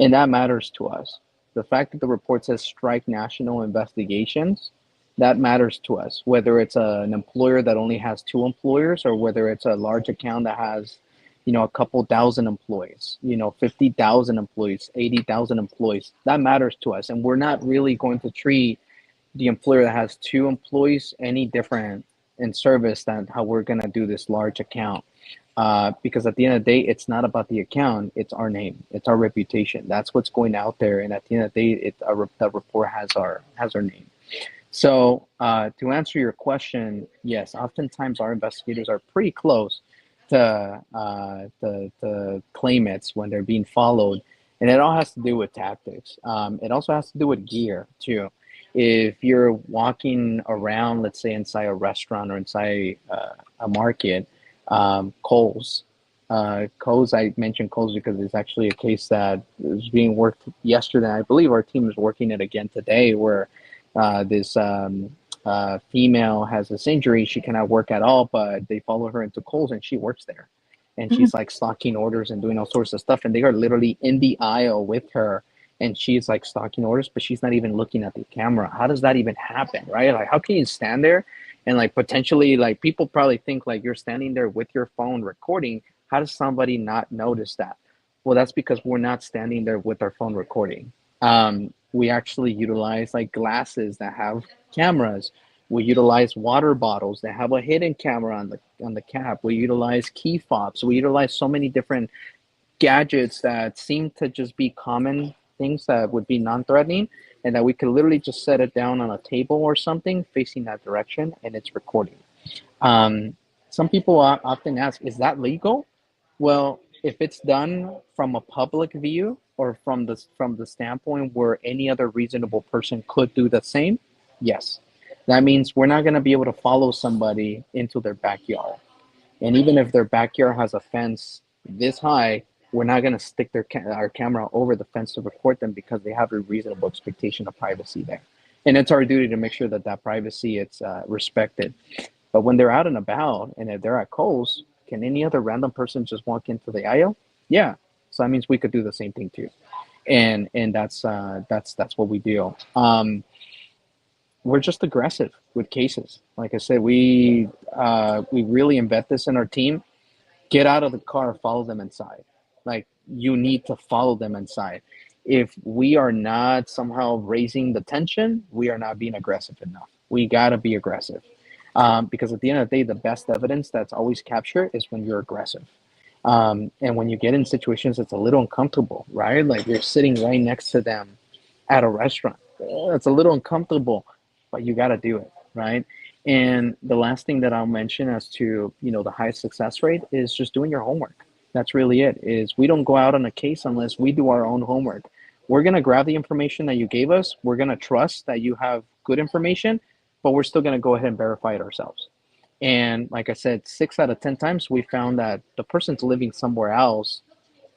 and that matters to us. The fact that the report says strike national investigations, that matters to us. Whether it's an employer that only has two employers, or whether it's a large account that has, a couple thousand employees, 50,000 employees, 80,000 employees, that matters to us. And we're not really going to treat the employer that has two employees any different in service than how we're going to do this large account. Because at the end of the day, it's not about the account; it's our name, it's our reputation. That's what's going out there, and at the end of the day, that report has our name. So to answer your question, yes, oftentimes our investigators are pretty close to the claimants when they're being followed, and it all has to do with tactics. It also has to do with gear too. If you're walking around, let's say inside a restaurant or inside a market, Kohl's. Kohl's, I mentioned Kohl's because it's actually a case that was being worked yesterday. I believe our team is working it again today, where this female has this injury. She cannot work at all, but they follow her into Kohl's and she works there. And Mhm. she's like stocking orders and doing all sorts of stuff. And they are literally in the aisle with her. And she's like stocking orders, but she's not even looking at the camera. How does that even happen, right? Like, how can you stand there and like potentially, like, people probably think like you're standing there with your phone recording. How does somebody not notice that? Well, that's because we're not standing there with our phone recording. We actually utilize like glasses that have cameras. We utilize water bottles that have a hidden camera on the cap. We utilize key fobs. We utilize so many different gadgets that seem to just be common things that would be non-threatening, and that we could literally just set it down on a table or something facing that direction, and it's recording. Um, some people often ask, is that legal? Well, if it's done from a public view or from the standpoint where any other reasonable person could do the same, yes. That means we're not going to be able to follow somebody into their backyard. And even if their backyard has a fence this high, we're not going to stick our camera over the fence to record them because they have a reasonable expectation of privacy there. And it's our duty to make sure that that privacy it's respected. But when they're out and about, and if they're at Kohl's, can any other random person just walk into the aisle? Yeah. So that means we could do the same thing too. And that's what we do. We're just aggressive with cases. Like I said, we really embed this in our team. Get out of the car, follow them inside. Like, you need to follow them inside. If we are not somehow raising the tension, we are not being aggressive enough. We gotta be aggressive, because at the end of the day, the best evidence that's always captured is when you're aggressive. And when you get in situations that's a little uncomfortable, right? Like you're sitting right next to them at a restaurant. It's a little uncomfortable, but you got to do it, right? And the last thing that I'll mention as to, the highest success rate is just doing your homework. That's really it. Is we don't go out on a case unless we do our own homework. We're going to grab the information that you gave us. We're going to trust that you have good information, but we're still going to go ahead and verify it ourselves. And like I said, 6 out of 10 times we found that the person's living somewhere else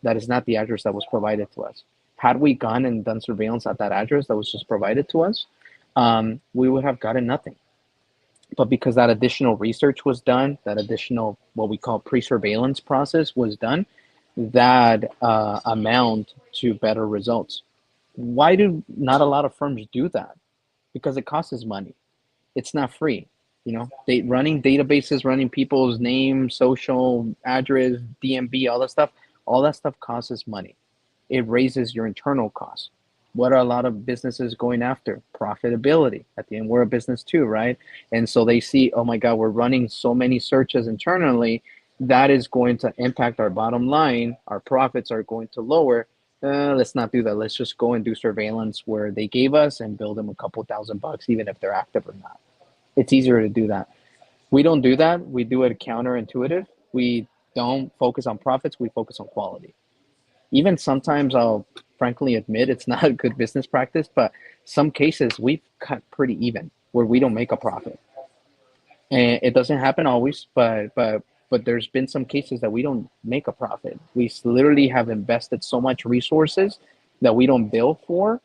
that is not the address that was provided to us. Had we gone and done surveillance at that address that was just provided to us, we would have gotten nothing. But because that additional research was done, that additional what we call pre-surveillance process was done, that amount to better results. Why do not a lot of firms do that? Because it costs money. It's not free. You know, they running databases, running people's name, social address, DMB, all that stuff costs money. It raises your internal costs. What are a lot of businesses going after? Profitability. At the end, we're a business too, right? And so they see, oh my God, we're running so many searches internally. That is going to impact our bottom line. Our profits are going to lower. Let's not do that. Let's just go and do surveillance where they gave us and bill them a couple $1,000, even if they're active or not. It's easier to do that. We don't do that. We do it counterintuitive. We don't focus on profits. We focus on quality. Even sometimes I'll frankly admit it's not a good business practice, but some cases we've cut pretty even where we don't make a profit. And it doesn't happen always, but there's been some cases that we don't make a profit. We literally have invested so much resources that we don't bill for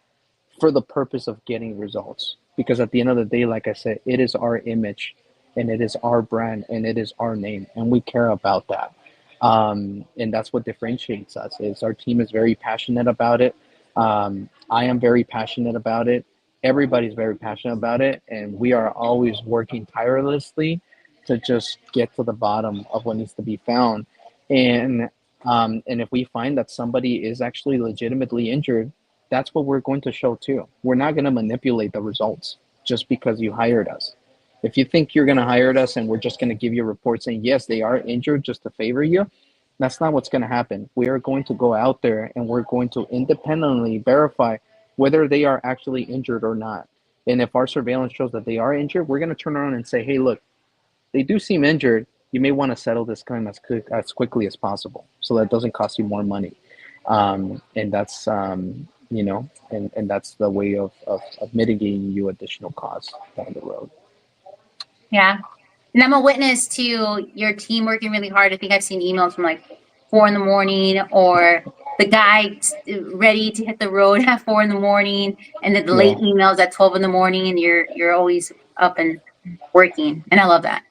the purpose of getting results. Because at the end of the day, like I said, it is our image and it is our brand and it is our name, and we care about that. And that's what differentiates us. Is our team is very passionate about it. I am very passionate about it. Everybody's very passionate about it, and we are always working tirelessly to just get to the bottom of what needs to be found. And if we find that somebody is actually legitimately injured, that's what we're going to show too. We're not going to manipulate the results just because you hired us. If you think you're going to hire us and we're just going to give you a report saying, yes, they are injured just to favor you, that's not what's going to happen. We are going to go out there and we're going to independently verify whether they are actually injured or not. And if our surveillance shows that they are injured, we're going to turn around and say, hey, look, they do seem injured. You may want to settle this claim as quickly as possible so that it doesn't cost you more money. And that's, and that's the way of mitigating you additional costs down the road. Yeah. And I'm a witness to your team working really hard. I think I've seen emails from like 4 a.m, or the guy ready to hit the road at 4 a.m, and then the late emails at 12 a.m, and you're always up and working. And I love that.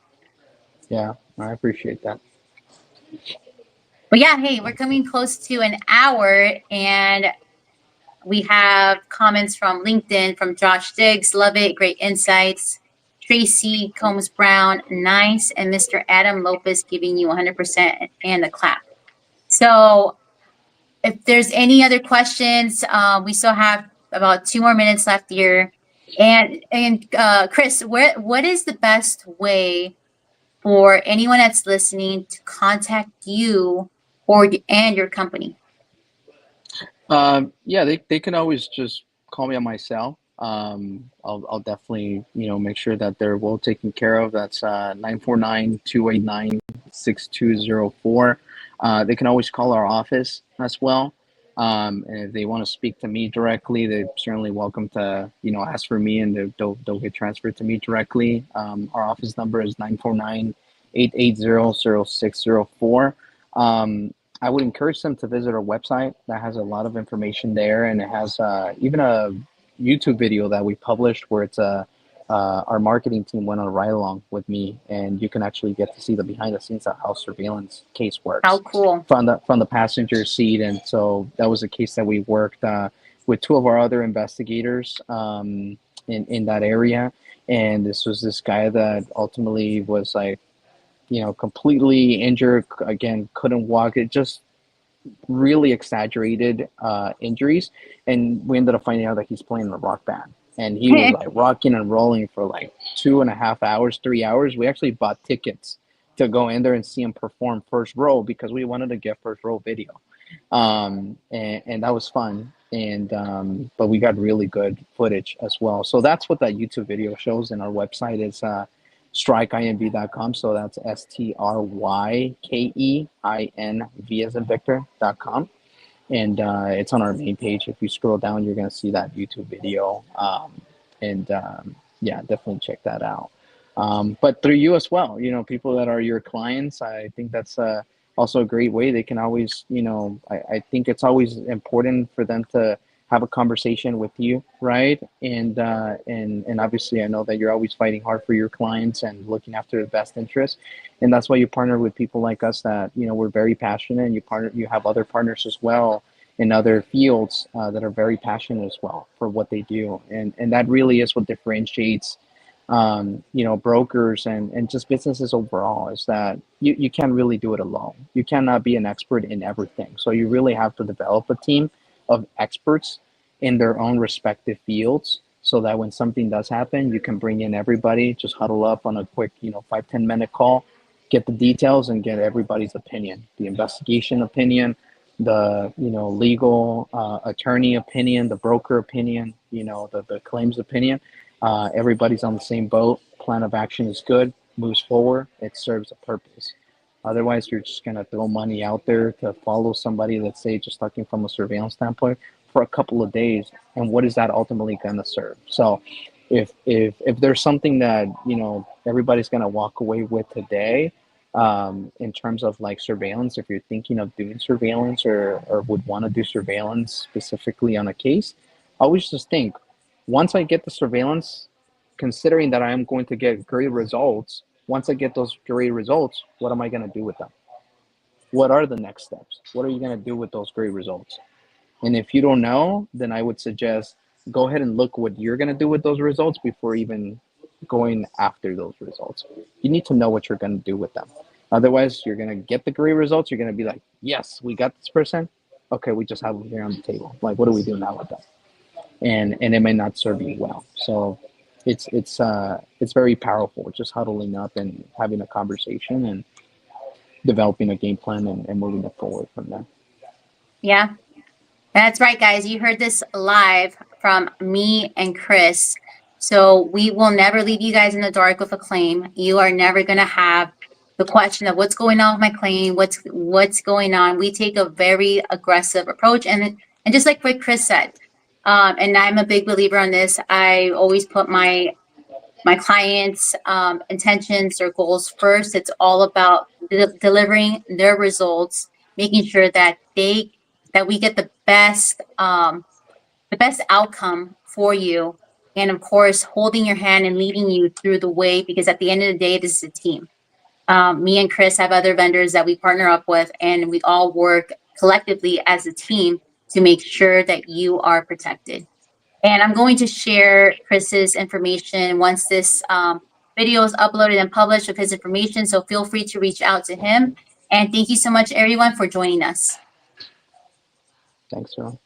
Yeah, I appreciate that. But yeah, hey, we're coming close to an hour, and we have comments from LinkedIn from Josh Diggs. Love it. Great insights. Tracy Combs Brown, nice. And Mr. Adam Lopez giving you 100% and a clap. So if there's any other questions, we still have about 2 more minutes left here. And Chris, what is the best way for anyone that's listening to contact you and your company? Yeah, they can always just call me on my cell. I'll definitely, make sure that they're well taken care of. That's 949-289-6204. They can always call our office as well. And if they want to speak to me directly, they're certainly welcome to, ask for me, and they'll get transferred to me directly. Our office number is 949-880-0604. I would encourage them to visit our website. That has a lot of information there, and it has even a YouTube video that we published where it's our marketing team went on a ride along with me, and you can actually get to see the behind the scenes of how surveillance case works. How cool! From the passenger seat. And so that was a case that we worked with 2 of our other investigators in that area, and this was this guy that ultimately was like, completely injured, again, couldn't walk. It just really exaggerated injuries. And we ended up finding out that he's playing in a rock band. And he was like rocking and rolling for like 2.5 hours, 3 hours. We actually bought tickets to go in there and see him perform first row because we wanted to get first row video. And that was fun. And but we got really good footage as well. So that's what that YouTube video shows. And our website is strykeinv.com. So that's STRYKEINV as in Victor.com. And it's on our main page. If you scroll down, you're going to see that YouTube video. Yeah, definitely check that out. But through you as well, people that are your clients, I think that's also a great way. They can always, I think it's always important for them to have a conversation with you, right? And obviously, I know that you're always fighting hard for your clients and looking after the best interest, and that's why you partner with people like us that we're very passionate. And you have other partners as well in other fields that are very passionate as well for what they do, and that really is what differentiates brokers and just businesses overall, is that you can't really do it alone. You cannot be an expert in everything. So you really have to develop a team of experts in their own respective fields so that when something does happen, you can bring in everybody, just huddle up on a quick, 5-10 minute call, get the details and get everybody's opinion, the investigation opinion, the, legal attorney opinion, the broker opinion, the claims opinion. Everybody's on the same boat. Plan of action is good, moves forward, it serves a purpose. Otherwise, you're just going to throw money out there to follow somebody, let's say, just talking from a surveillance standpoint, for a couple of days. And what is that ultimately going to serve? So if there's something that, everybody's going to walk away with today, in terms of like surveillance, if you're thinking of doing surveillance or would want to do surveillance specifically on a case, always just think, once I get the surveillance, considering that I am going to get great results, once I get those great results, what am I going to do with them? What are the next steps? What are you going to do with those great results? And if you don't know, then I would suggest go ahead and look what you're going to do with those results before even going after those results. You need to know what you're going to do with them. Otherwise, you're going to get the great results. You're going to be like, yes, we got this person. Okay, we just have them here on the table. Like, what do we do now with them? And it may not serve you well. So it's very powerful, just huddling up and having a conversation and developing a game plan and moving it forward from there. Yeah, that's right, guys. You heard this live from me and Chris. So we will never leave you guys in the dark with a claim. You are never going to have the question of what's going on with my claim, what's going on. We take a very aggressive approach, and just like what Chris said, and I'm a big believer on this. I always put my clients' intentions or goals first. It's all about delivering their results, making sure that we get the best outcome for you, and of course, holding your hand and leading you through the way. Because at the end of the day, this is a team. Me and Chris have other vendors that we partner up with, and we all work collectively as a team to make sure that you are protected. And I'm going to share Chris's information once this video is uploaded and published with his information. So feel free to reach out to him. And thank you so much, everyone, for joining us. Thanks, Ron.